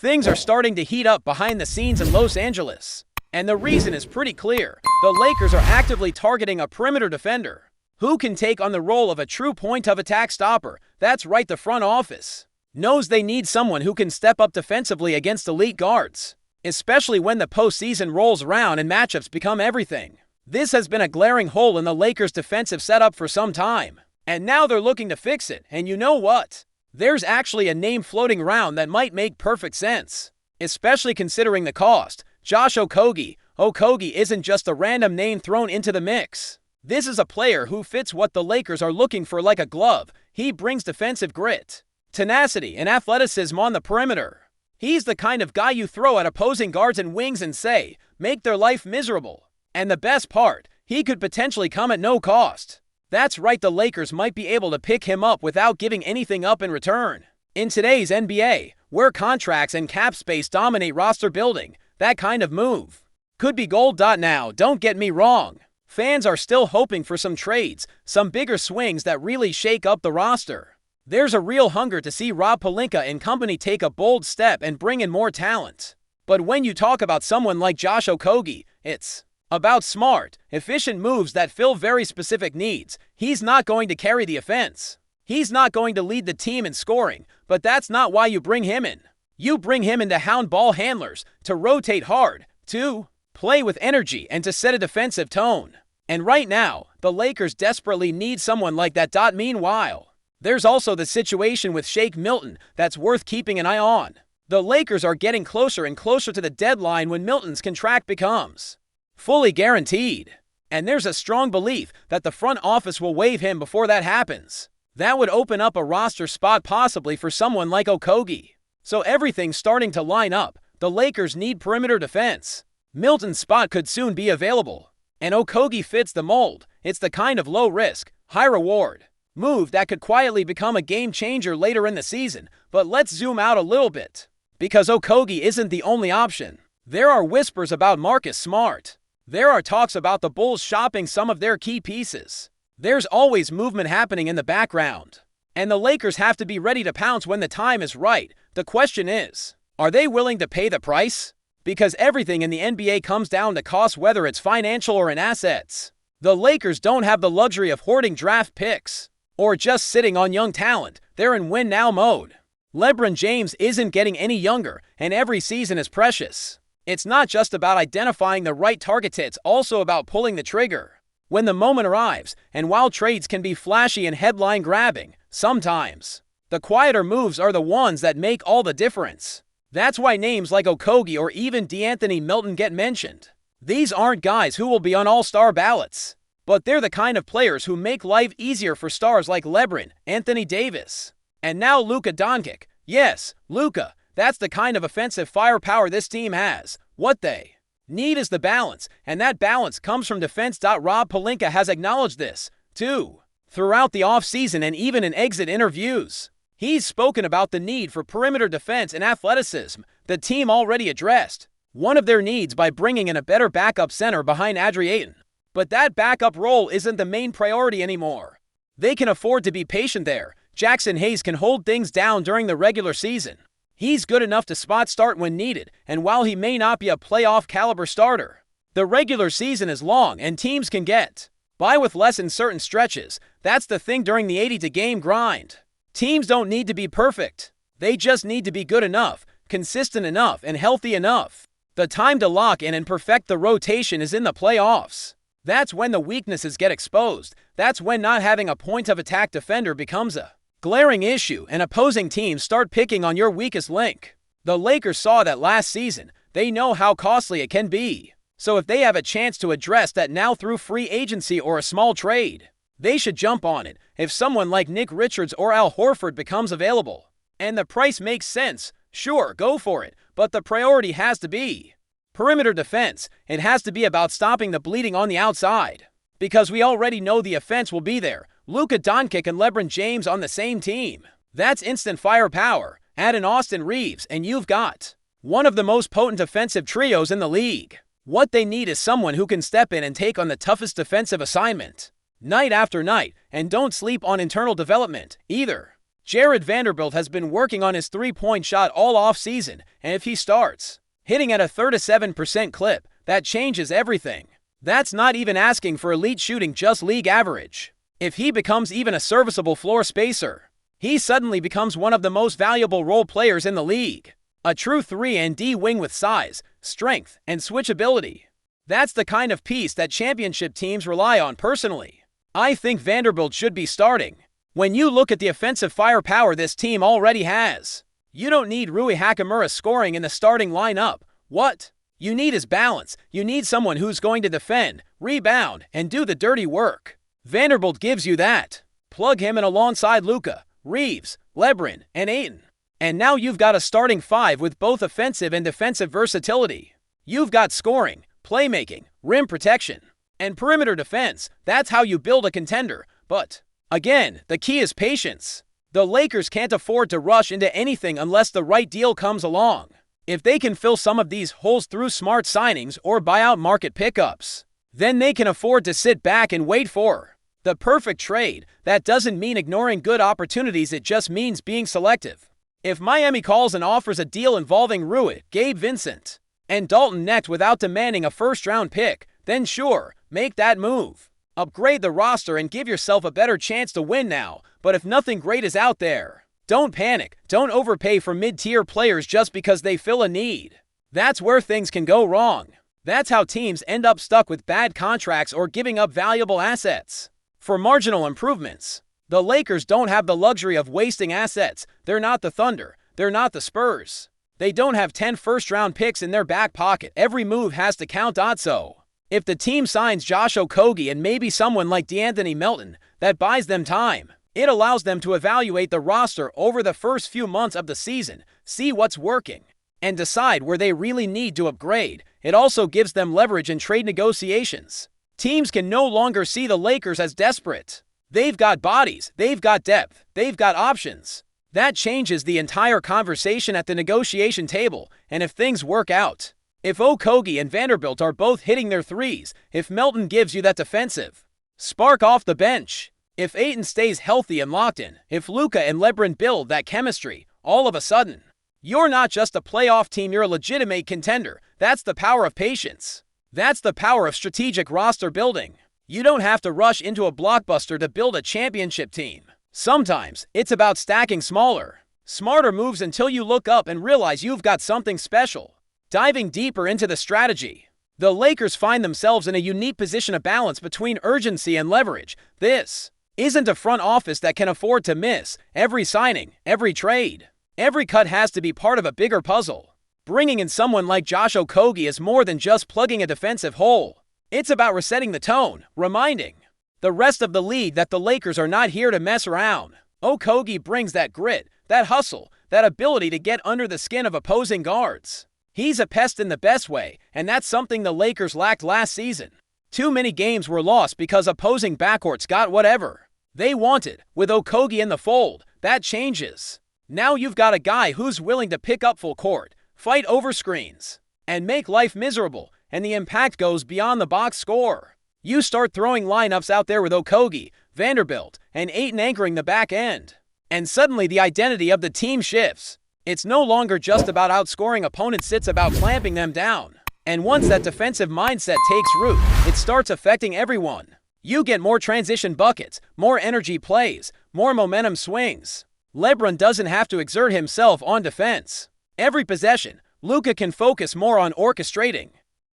Things are starting to heat up behind the scenes in Los Angeles. And the reason is pretty clear. The Lakers are actively targeting a perimeter defender who can take on the role of a true point-of-attack stopper. That's right, the front office knows they need someone who can step up defensively against elite guards, especially when the postseason rolls around and matchups become everything. This has been a glaring hole in the Lakers' defensive setup for some time, and now they're looking to fix it. And you know what? There's actually a name floating around that might make perfect sense, especially considering the cost. Josh Okogie. Okogie isn't just a random name thrown into the mix. This is a player who fits what the Lakers are looking for like a glove. He brings defensive grit, tenacity, and athleticism on the perimeter. He's the kind of guy you throw at opposing guards and wings and say, make their life miserable. And the best part, he could potentially come at no cost. That's right, the Lakers might be able to pick him up without giving anything up in return. In today's NBA, where contracts and cap space dominate roster building, that kind of move could be gold. Now, don't get me wrong. Fans are still hoping for some trades, some bigger swings that really shake up the roster. There's a real hunger to see Rob Pelinka and company take a bold step and bring in more talent. But when you talk about someone like Josh Okogie, it's about smart, efficient moves that fill very specific needs. He's not going to carry the offense. He's not going to lead the team in scoring, but that's not why you bring him in. You bring him in to hound ball handlers, to rotate hard, to play with energy, and to set a defensive tone. And right now, the Lakers desperately need someone like that. Meanwhile, there's also the situation with Shake Milton that's worth keeping an eye on. The Lakers are getting closer and closer to the deadline when Milton's contract becomes fully guaranteed. And there's a strong belief that the front office will waive him before that happens. That would open up a roster spot possibly for someone like Okogie. So everything's starting to line up. The Lakers need perimeter defense. Milton's spot could soon be available. And Okogie fits the mold. It's the kind of low-risk, high-reward move that could quietly become a game-changer later in the season. But let's zoom out a little bit, because Okogie isn't the only option. There are whispers about Marcus Smart. There are talks about the Bulls shopping some of their key pieces. There's always movement happening in the background. And the Lakers have to be ready to pounce when the time is right. The question is, are they willing to pay the price? Because everything in the NBA comes down to cost, whether it's financial or in assets. The Lakers don't have the luxury of hoarding draft picks or just sitting on young talent. They're in win-now mode. LeBron James isn't getting any younger, and every season is precious. It's not just about identifying the right targets, it's also about pulling the trigger when the moment arrives. And while trades can be flashy and headline-grabbing, sometimes the quieter moves are the ones that make all the difference. That's why names like Okogie or even DeAnthony Melton get mentioned. These aren't guys who will be on all-star ballots, but they're the kind of players who make life easier for stars like LeBron, Anthony Davis, and now Luka Doncic. Yes, Luka. That's the kind of offensive firepower this team has. What they need is the balance, and that balance comes from defense. Rob Pelinka has acknowledged this, too, throughout the offseason and even in exit interviews. He's spoken about the need for perimeter defense and athleticism. The team already addressed one of their needs by bringing in a better backup center behind Andre Ayton. But that backup role isn't the main priority anymore. They can afford to be patient there. Jackson Hayes can hold things down during the regular season. He's good enough to spot start when needed, and while he may not be a playoff-caliber starter, the regular season is long and teams can get by with less in certain stretches. That's the thing during the 80-game grind. Teams don't need to be perfect. They just need to be good enough, consistent enough, and healthy enough. The time to lock in and perfect the rotation is in the playoffs. That's when the weaknesses get exposed. That's when not having a point-of-attack defender becomes a glaring issue and opposing teams start picking on your weakest link. The Lakers saw that last season. They know how costly it can be. So if they have a chance to address that now through free agency or a small trade, they should jump on it. If someone like Nick Richards or Al Horford becomes available and the price makes sense, sure, go for it. But the priority has to be perimeter defense. It has to be about stopping the bleeding on the outside, because we already know the offense will be there. Luka Doncic and LeBron James on the same team. That's instant firepower. Add in Austin Reeves, and you've got one of the most potent offensive trios in the league. What they need is someone who can step in and take on the toughest defensive assignment night after night, and don't sleep on internal development either. Jared Vanderbilt has been working on his three-point shot all off-season, and if he starts hitting at a 37% clip, that changes everything. That's not even asking for elite shooting, just league average. If he becomes even a serviceable floor spacer, he suddenly becomes one of the most valuable role players in the league. A true 3-and-D wing with size, strength, and switchability. That's the kind of piece that championship teams rely on. Personally, I think Vanderbilt should be starting. When you look at the offensive firepower this team already has, you don't need Rui Hachimura scoring in the starting lineup. What you need is balance. You need someone who's going to defend, rebound, and do the dirty work. Vanderbilt gives you that. Plug him in alongside Luka, Reeves, Lebron, and Ayton. And now you've got a starting five with both offensive and defensive versatility. You've got scoring, playmaking, rim protection, and perimeter defense. That's how you build a contender. But again, the key is patience. The Lakers can't afford to rush into anything unless the right deal comes along. If they can fill some of these holes through smart signings or buyout market pickups, then they can afford to sit back and wait for the perfect trade. That doesn't mean ignoring good opportunities, it just means being selective. If Miami calls and offers a deal involving Rui, Gabe Vincent, and Dalton Knecht without demanding a first-round pick, then sure, make that move. Upgrade the roster and give yourself a better chance to win now. But if nothing great is out there, don't panic. Don't overpay for mid-tier players just because they fill a need. That's where things can go wrong. That's how teams end up stuck with bad contracts or giving up valuable assets for marginal improvements. The Lakers don't have the luxury of wasting assets. They're not the Thunder. They're not the Spurs. They don't have 10 first-round picks in their back pocket. Every move has to count. So if the team signs Josh Okogie and maybe someone like DeAnthony Melton, that buys them time. It allows them to evaluate the roster over the first few months of the season, see what's working, and decide where they really need to upgrade. It also gives them leverage in trade negotiations. Teams can no longer see the Lakers as desperate. They've got bodies, they've got depth, they've got options. That changes the entire conversation at the negotiation table, and if things work out, if Okogie and Vanderbilt are both hitting their threes, if Melton gives you that defensive spark off the bench, if Ayton stays healthy and locked in, if Luka and Lebron build that chemistry, all of a sudden, you're not just a playoff team, you're a legitimate contender. That's the power of patience. That's the power of strategic roster building. You don't have to rush into a blockbuster to build a championship team. Sometimes, it's about stacking smaller, smarter moves until you look up and realize you've got something special. Diving deeper into the strategy, the Lakers find themselves in a unique position of balance between urgency and leverage. This isn't a front office that can afford to miss every signing, every trade. Every cut has to be part of a bigger puzzle. Bringing in someone like Josh Okogie is more than just plugging a defensive hole. It's about resetting the tone, reminding the rest of the league that the Lakers are not here to mess around. Okogie brings that grit, that hustle, that ability to get under the skin of opposing guards. He's a pest in the best way, and that's something the Lakers lacked last season. Too many games were lost because opposing backcourts got whatever they wanted. With Okogie in the fold, that changes. Now you've got a guy who's willing to pick up full court, fight over screens, and make life miserable, and the impact goes beyond the box score. You start throwing lineups out there with Okogie, Vanderbilt, and Ayton anchoring the back end, and suddenly the identity of the team shifts. It's no longer just about outscoring opponents, it's about clamping them down. And once that defensive mindset takes root, it starts affecting everyone. You get more transition buckets, more energy plays, more momentum swings. LeBron doesn't have to exert himself on defense. Every possession, Luka can focus more on orchestrating.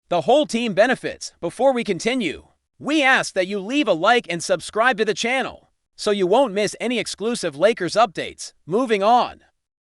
The whole team benefits. Before we continue, we ask that you leave a like and subscribe to the channel so you won't miss any exclusive Lakers updates. Moving on.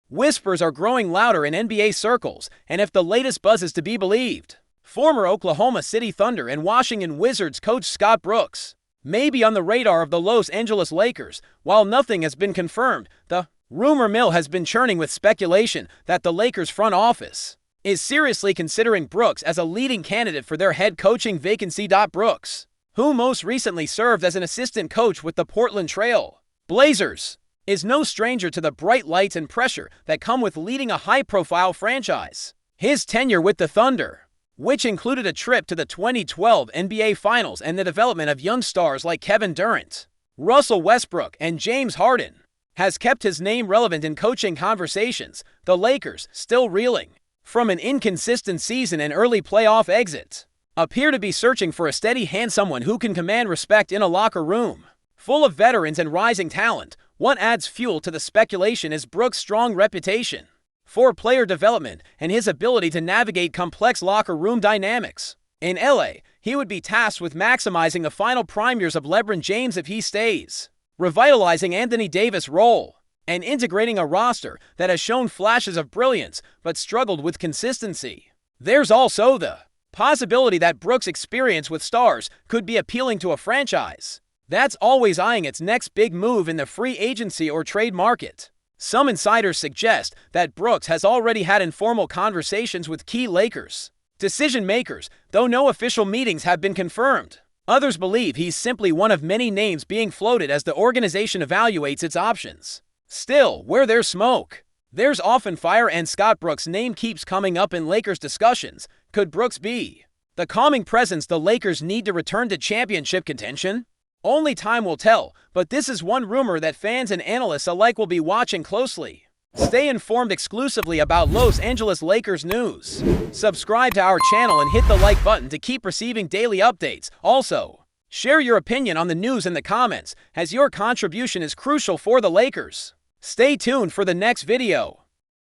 Whispers are growing louder in NBA circles, and if the latest buzz is to be believed, former Oklahoma City Thunder and Washington Wizards coach Scott Brooks may be on the radar of the Los Angeles Lakers. While nothing has been confirmed, the rumor mill has been churning with speculation that the Lakers front office is seriously considering Brooks as a leading candidate for their head coaching vacancy. Brooks, who most recently served as an assistant coach with the Portland Trail Blazers, is no stranger to the bright lights and pressure that come with leading a high-profile franchise. His tenure with the Thunder, which included a trip to the 2012 NBA Finals and the development of young stars like Kevin Durant, Russell Westbrook, and James Harden, has kept his name relevant in coaching conversations. The Lakers, still reeling from an inconsistent season and early playoff exits, appear to be searching for a steady hand, someone who can command respect in a locker room full of veterans and rising talent. What adds fuel to the speculation is Brooks' strong reputation for player development and his ability to navigate complex locker room dynamics. In LA, he would be tasked with maximizing the final prime years of LeBron James if he stays, revitalizing Anthony Davis' role, and integrating a roster that has shown flashes of brilliance but struggled with consistency. There's also the possibility that Brooks' experience with stars could be appealing to a franchise that's always eyeing its next big move in the free agency or trade market. Some insiders suggest that Brooks has already had informal conversations with key Lakers decision-makers, though no official meetings have been confirmed. Others believe he's simply one of many names being floated as the organization evaluates its options. Still, where there's smoke, there's often fire, and Scott Brooks' name keeps coming up in Lakers discussions. Could Brooks be the calming presence the Lakers need to return to championship contention? Only time will tell, but this is one rumor that fans and analysts alike will be watching closely. Stay informed exclusively about Los Angeles Lakers news. Subscribe to our channel and hit the like button to keep receiving daily updates. Also, share your opinion on the news in the comments, as your contribution is crucial for the Lakers. Stay tuned for the next video.